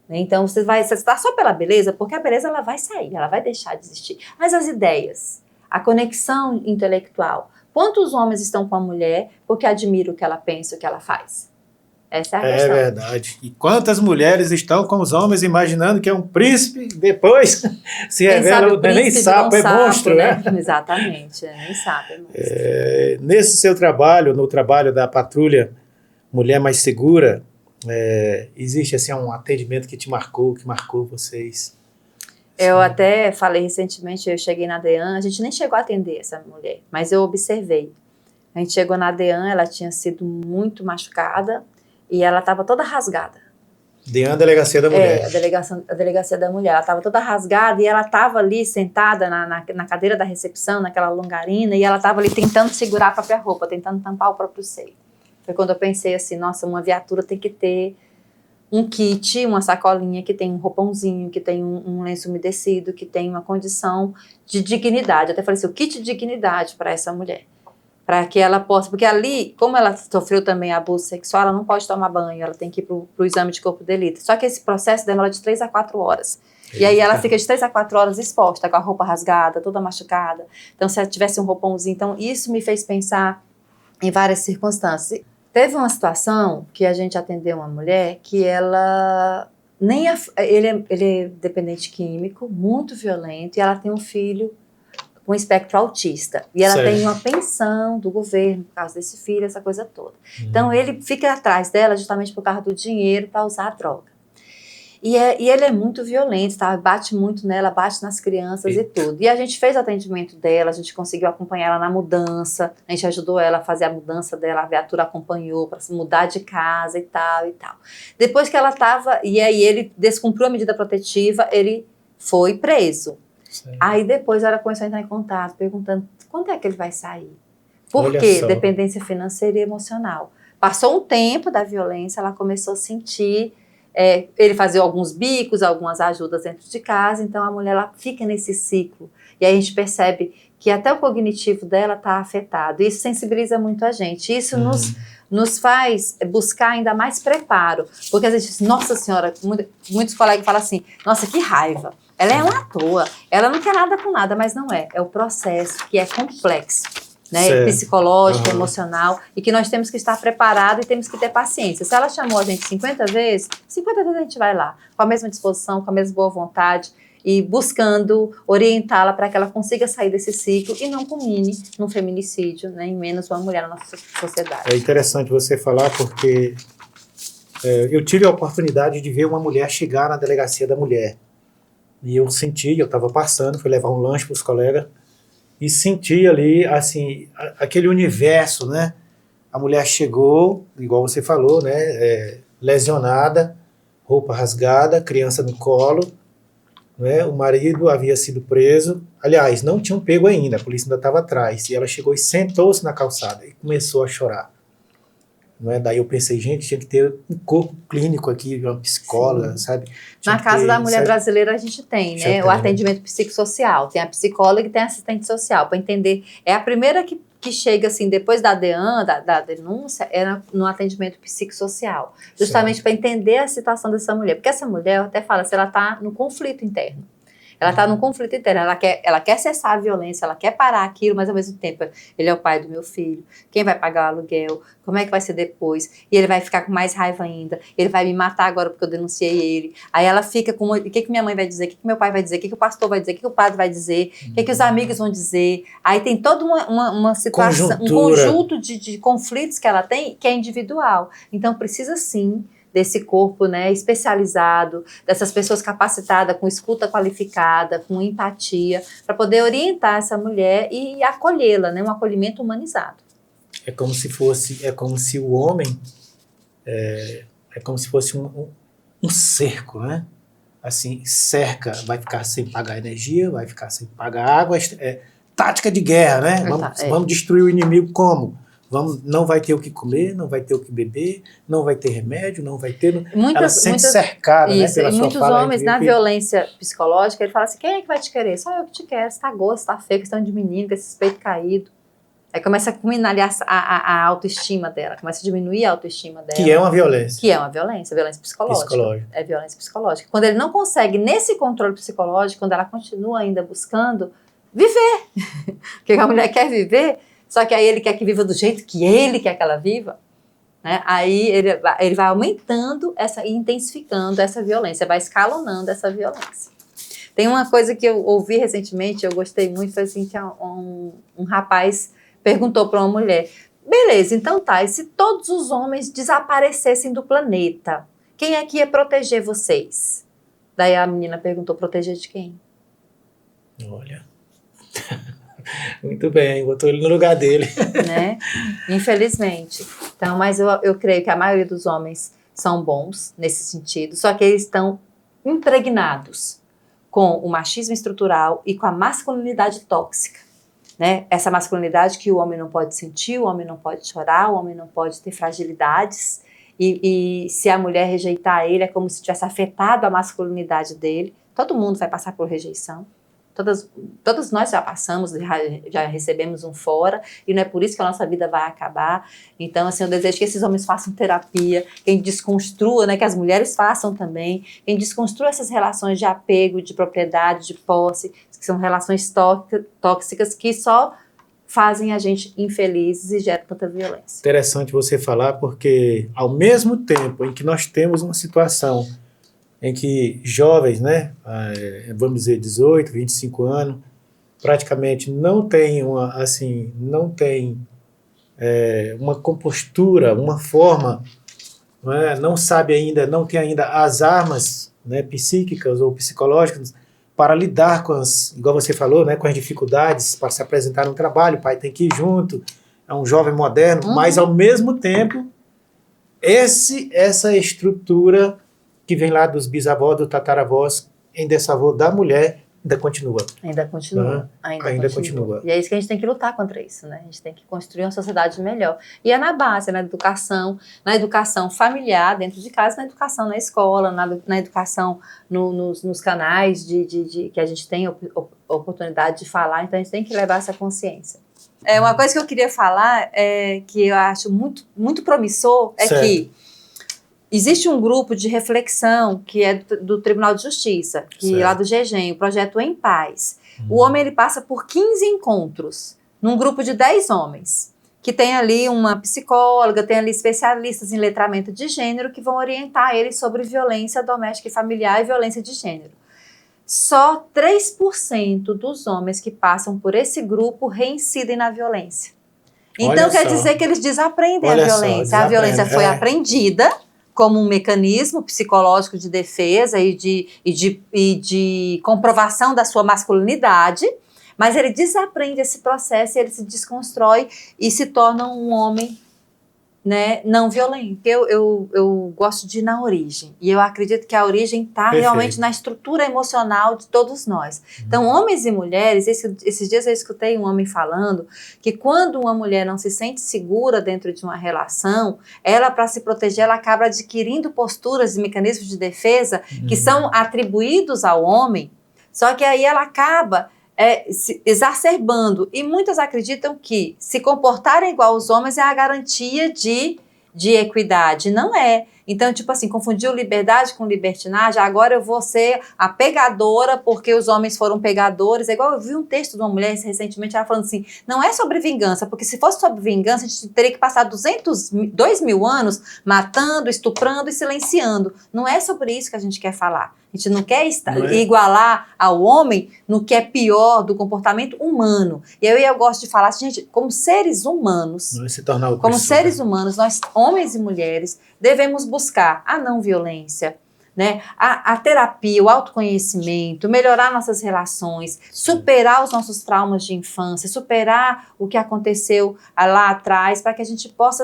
Né? Então, você está só pela beleza, porque a beleza ela vai sair, ela vai deixar de existir. Mas as ideias, a conexão intelectual, quantos homens estão com a mulher porque admiram o que ela pensa, o que ela faz? Essa é a questão. É verdade. E quantas mulheres estão com os homens imaginando que é um príncipe, depois se revela, nem sapo, é monstro, né? Exatamente, nem sapo, é monstro. Nesse seu trabalho, no trabalho da Patrulha Mulher Mais Segura, existe assim um atendimento que marcou vocês? Eu até falei recentemente, eu cheguei na DEAN, a gente nem chegou a atender essa mulher, mas eu observei. A gente chegou na DEAN, ela tinha sido muito machucada, e ela estava toda rasgada. DEAN, Delegacia da Mulher. A Delegacia da Mulher. Ela estava toda rasgada e ela estava ali sentada na cadeira da recepção, naquela longarina, e ela estava ali tentando segurar a própria roupa, tentando tampar o próprio seio. Foi quando eu pensei assim, nossa, uma viatura tem que ter um kit, uma sacolinha que tem um roupãozinho, que tem um lenço umedecido, que tem uma condição de dignidade. Eu até falei assim, o kit de dignidade para essa mulher. Para que ela possa, porque ali, como ela sofreu também abuso sexual, ela não pode tomar banho, ela tem que ir para o exame de corpo de delito. Só que esse processo demora de 3 a 4 horas. E aí ela fica de 3 a 4 horas exposta, com a roupa rasgada, toda machucada. Então, se ela tivesse um roupãozinho, então isso me fez pensar em várias circunstâncias. Teve uma situação que a gente atendeu uma mulher que ela... Ele é dependente químico, muito violento, e ela tem um filho com espectro autista. E ela tem uma pensão do governo por causa desse filho, essa coisa toda. Então, ele fica atrás dela justamente por causa do dinheiro para usar a droga. E ele é muito violento, tá? Bate muito nela, bate nas crianças e tudo. E a gente fez o atendimento dela, a gente conseguiu acompanhar ela na mudança, a gente ajudou ela a fazer a mudança dela, a viatura acompanhou para se mudar de casa e tal, e tal. Depois que ela estava, e aí ele descumpriu a medida protetiva, ele foi preso. Sim. Aí depois ela começou a entrar em contato, perguntando quando é que ele vai sair. Por quê? Dependência financeira e emocional. Passou um tempo da violência, ela começou a sentir... ele fazia alguns bicos, algumas ajudas dentro de casa, então a mulher ela fica nesse ciclo. E aí a gente percebe que até o cognitivo dela está afetado. Isso sensibiliza muito a gente. Isso nos faz buscar ainda mais preparo. Porque às vezes, nossa senhora, muitos colegas falam assim, nossa, que raiva. Ela é uma à toa. Ela não quer nada com nada, mas não é. É o processo que é complexo, né? Psicológico, emocional, e que nós temos que estar preparados e temos que ter paciência. Se ela chamou a gente 50 vezes a gente vai lá, com a mesma disposição, com a mesma boa vontade, e buscando orientá-la para que ela consiga sair desse ciclo e não culmine num feminicídio, né, em menos uma mulher na nossa sociedade. É interessante você falar porque eu tive a oportunidade de ver uma mulher chegar na delegacia da mulher. E eu senti, eu estava passando, fui levar um lanche para os colegas, e senti ali, assim, aquele universo, né? A mulher chegou, igual você falou, né? Lesionada, roupa rasgada, criança no colo, né? O marido havia sido preso, aliás, não tinham pego ainda, a polícia ainda estava atrás, e ela chegou e sentou-se na calçada e começou a chorar. Não é? Daí eu pensei, gente, tinha que ter um corpo clínico aqui, uma psicóloga, Sim. sabe? Na Casa da Mulher Brasileira a gente tem, né? O atendimento psicossocial, tem a psicóloga e tem a assistente social, para entender. É a primeira que chega, assim, depois da DEAN, da denúncia, é no atendimento psicossocial, justamente para entender a situação dessa mulher. Porque essa mulher, eu até falo, se ela está no conflito interno. Ela está num conflito interno, ela quer cessar a violência, ela quer parar aquilo, mas ao mesmo tempo ele é o pai do meu filho, quem vai pagar o aluguel, como é que vai ser depois, e ele vai ficar com mais raiva ainda, ele vai me matar agora porque eu denunciei ele, aí ela fica com, o que minha mãe vai dizer, o que meu pai vai dizer, o que o pastor vai dizer, o que o padre vai dizer, o que os amigos vão dizer, aí tem toda uma situação, um conjunto de conflitos que ela tem, que é individual, então precisa sim desse corpo, né, especializado, dessas pessoas capacitadas, com escuta qualificada, com empatia, para poder orientar essa mulher e acolhê-la, né, um acolhimento humanizado. É como se o homem, é como se fosse um cerco, né? Assim, cerca, vai ficar sem pagar energia, vai ficar sem pagar água, tática de guerra, né? Vamos destruir o inimigo como? Não vai ter o que comer, não vai ter o que beber, não vai ter remédio, não vai ter... Ela se sente cercada, né, pela sua muitos fala, homens, na violência psicológica, ele fala assim, quem é que vai te querer? Só eu que te quero, você tá gordo, você tá feio, questão de menino, com esse peito caído. Aí começa a culminar ali a autoestima dela, começa a diminuir a autoestima dela. Que é uma violência. Que é uma violência psicológica. É violência psicológica. Quando ele não consegue, nesse controle psicológico, quando ela continua ainda buscando viver, porque a mulher quer viver, só que aí ele quer que viva do jeito que ele quer que ela viva, né? Aí ele vai aumentando e intensificando essa violência, vai escalonando essa violência. Tem uma coisa que eu ouvi recentemente, eu gostei muito, foi assim, que um rapaz perguntou para uma mulher, beleza, então tá, e se todos os homens desaparecessem do planeta, quem é que ia proteger vocês? Daí a menina perguntou, proteger de quem? Olha... Muito bem, botou ele no lugar dele. Né? Infelizmente. Então, mas eu creio que a maioria dos homens são bons nesse sentido, só que eles estão impregnados com o machismo estrutural e com a masculinidade tóxica. Né? Essa masculinidade que o homem não pode sentir, o homem não pode chorar, o homem não pode ter fragilidades, e se a mulher rejeitar ele, é como se tivesse afetado a masculinidade dele. Todo mundo vai passar por rejeição. Todas nós já passamos, já recebemos um fora, e não é por isso que a nossa vida vai acabar. Então, assim, eu desejo que esses homens façam terapia, quem desconstrua, né, que as mulheres façam também, quem desconstrua essas relações de apego, de propriedade, de posse, que são relações tóxicas que só fazem a gente infelizes e geram tanta violência. Interessante você falar, porque ao mesmo tempo em que nós temos uma situação em que jovens, né, vamos dizer 18, 25 anos, praticamente não tem uma compostura, uma forma, não sabe ainda, não tem ainda as armas, né, psíquicas ou psicológicas para lidar com igual você falou, né, com as dificuldades para se apresentar no trabalho, o pai tem que ir junto, é um jovem moderno, mas ao mesmo tempo essa estrutura que vem lá dos bisavós, do tataravós, em desavô da mulher, ainda continua. Ainda continua. Ainda continua. E é isso que a gente tem que lutar contra isso, né? A gente tem que construir uma sociedade melhor. E é na base, na educação familiar, dentro de casa, na educação na escola, na educação nos canais que a gente tem oportunidade de falar, então a gente tem que levar essa consciência. Uma coisa que eu queria falar, que eu acho muito, muito promissor, é que existe um grupo de reflexão que é do Tribunal de Justiça, que lá do GEGEM, o projeto Em Paz. O homem ele passa por 15 encontros, num grupo de 10 homens, que tem ali uma psicóloga, tem ali especialistas em letramento de gênero que vão orientar ele sobre violência doméstica e familiar e violência de gênero. Só 3% dos homens que passam por esse grupo reincidem na violência. Então quer dizer que eles desaprendem a violência. A violência foi aprendida como um mecanismo psicológico de defesa e de comprovação da sua masculinidade, mas ele desaprende esse processo e ele se desconstrói e se torna um homem, né, não violento. Eu gosto de ir na origem, e eu acredito que a origem está realmente na estrutura emocional de todos nós. Então, homens e mulheres, esses dias eu escutei um homem falando que quando uma mulher não se sente segura dentro de uma relação, ela, para se proteger, ela acaba adquirindo posturas e mecanismos de defesa que são atribuídos ao homem, só que aí ela acaba se exacerbando, e muitas acreditam que se comportarem igual aos homens é a garantia de equidade. Não é. Então, tipo assim, confundiu liberdade com libertinagem, agora eu vou ser a pegadora porque os homens foram pegadores. É igual eu vi um texto de uma mulher recentemente, ela falando assim, não é sobre vingança, porque se fosse sobre vingança, a gente teria que passar 2.000 anos matando, estuprando e silenciando. Não é sobre isso que a gente quer falar. A gente não quer igualar ao homem no que é pior do comportamento humano. E aí eu gosto de falar assim, gente, como seres humanos, nós, homens e mulheres, devemos buscar a não violência, né? A terapia, o autoconhecimento, melhorar nossas relações, superar os nossos traumas de infância, superar o que aconteceu lá atrás, para que a gente possa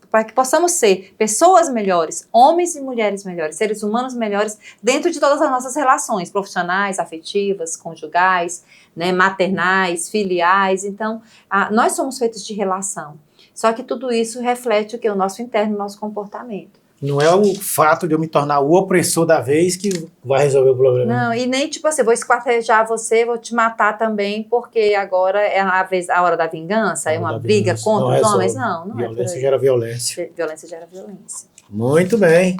para que possamos ser pessoas melhores, homens e mulheres melhores, seres humanos melhores dentro de todas as nossas relações, profissionais, afetivas, conjugais, né, maternais, filiais. Então, nós somos feitos de relação. Só que tudo isso reflete o que? O nosso interno, o nosso comportamento. Não é o fato de eu me tornar o opressor da vez que vai resolver o problema. Não, e nem tipo assim, vou esquartejar você, vou te matar também, porque agora é a hora da vingança, é uma briga contra os homens. Não é. Violência gera violência. Violência gera violência. Muito bem.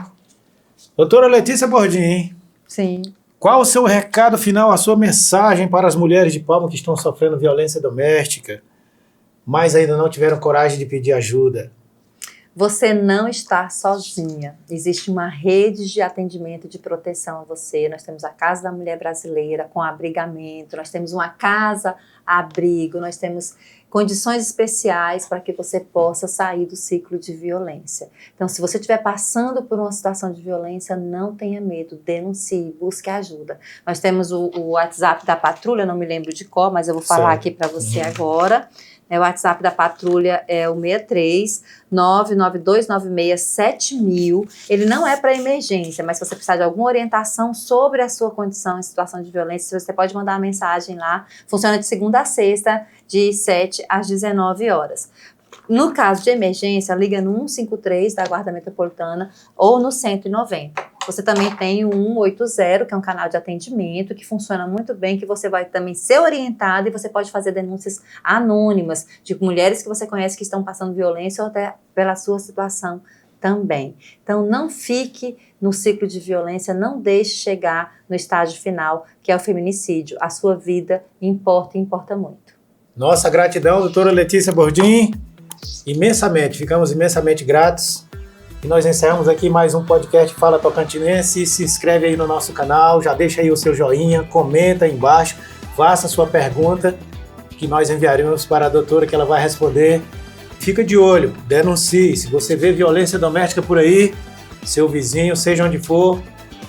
Doutora Letícia Bordim. Sim. Qual o seu recado final, a sua mensagem para as mulheres de Palma que estão sofrendo violência doméstica, mas ainda não tiveram coragem de pedir ajuda? Você não está sozinha. Existe uma rede de atendimento e de proteção a você. Nós temos a Casa da Mulher Brasileira com abrigamento, nós temos uma casa-abrigo, nós temos condições especiais para que você possa sair do ciclo de violência. Então, se você estiver passando por uma situação de violência, não tenha medo, denuncie, busque ajuda. Nós temos o WhatsApp da Patrulha, não me lembro de qual, mas eu vou falar aqui para você agora. O WhatsApp da Patrulha é o 63 99296 7000. Ele não é para emergência, mas se você precisar de alguma orientação sobre a sua condição em situação de violência, você pode mandar uma mensagem lá. Funciona de segunda a sexta, de 7 às 19 horas. No caso de emergência, liga no 153 da Guarda Metropolitana ou no 190. Você também tem o 180, que é um canal de atendimento que funciona muito bem, que você vai também ser orientado e você pode fazer denúncias anônimas de mulheres que você conhece que estão passando violência ou até pela sua situação também. Então, não fique no ciclo de violência, não deixe chegar no estágio final, que é o feminicídio. A sua vida importa e importa muito. Nossa gratidão, doutora Letícia Bordim. Ficamos imensamente gratos. E nós encerramos aqui mais um podcast Fala Tocantinense. Se inscreve aí no nosso canal, já deixa aí o seu joinha, comenta aí embaixo, faça a sua pergunta, que nós enviaremos para a doutora, que ela vai responder. Fica de olho, denuncie. Se você vê violência doméstica por aí, seu vizinho, seja onde for,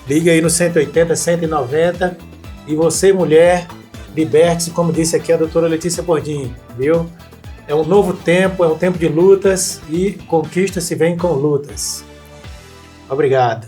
liga aí no 180, 190. E você, mulher, liberte-se, como disse aqui a doutora Letícia Bordim, viu? É um novo tempo, é um tempo de lutas e conquistas se vêm com lutas. Obrigado.